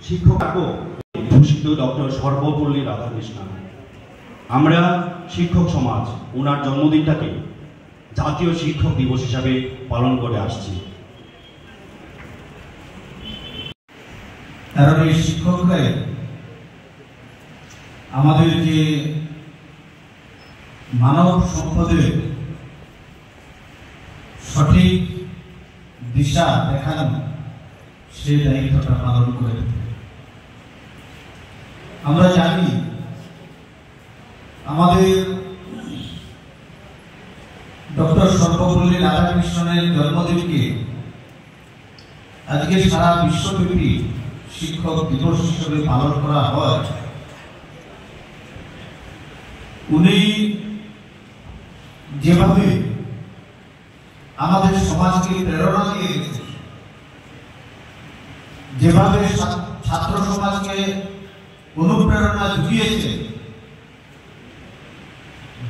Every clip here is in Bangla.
শিক্ষক ভূষিত ডক্টর সর্বপল্লী রাধাকৃষ্ণন। আমরা শিক্ষক সমাজ ওনার জন্মদিনটাকে জাতীয় শিক্ষক দিবস হিসাবে পালন করে আসছি। কারণ এই শিক্ষকরা আমাদের যে মানব সম্পদের সঠিক দিশা দেখানো সে দায়িত্বটা পালন করে। আমরা জানি আমাদের ডক্টর সর্বপল্লী রাধাকৃষ্ণনের জন্মদিনকে আজকে সারা বিশ্বব্যাপী শিক্ষক দিবস হিসেবে পালন করা হয়। উনি যেভাবে আমাদের সমাজকে প্রেরণা দিয়ে গেছেন, যেভাবে ছাত্র সমাজকে অনুপ্রেরণা জুগিয়েছে,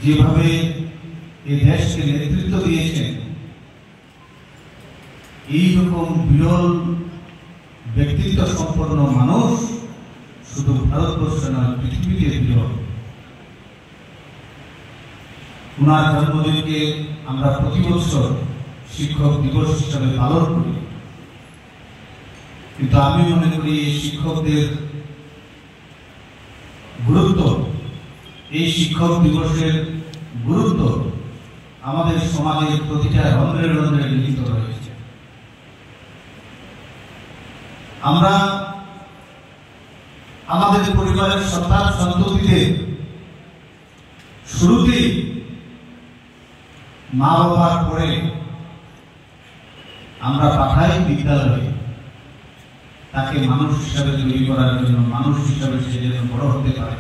যেভাবে এই দেশকে নেতৃত্ব দিয়েছেন, এইরকম বিরল ব্যক্তিত্ব সম্পন্ন মানুষ শুধু ভারতবর্ষ নয়, পৃথিবীতে বিরল। ওনার জন্মদিনকে আমরা প্রতি বছর শিক্ষক দিবস হিসাবে পালন করি, কিন্তু আমি মনে করি শিক্ষকদের গুরুত্ব, এই শিক্ষক দিবসের গুরুত্ব আমাদের সমাজের প্রতিটা রন্ধ্রে রন্ধ্রে নিহিত রয়েছে। আমরা আমাদের পরিবারের সন্তান সন্ততিদের শুরুতেই মা বাবার পরে আমরা পাঠাই বিদ্যালয়ে, তাকে মানুষ হিসাবে তৈরি করার জন্য, মানুষ হিসাবে সে যেন বড় হতে পারে।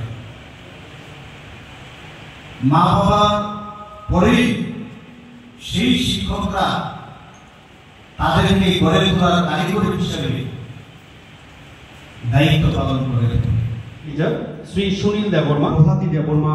মা বাবার পরেই সেই শিক্ষকরা তাদেরকে গড়ে তোলার কারিগর হিসাবে দায়িত্ব পালন করে। শ্রী সুনীল দেববর্মা, প্রভাতী দেববর্মা।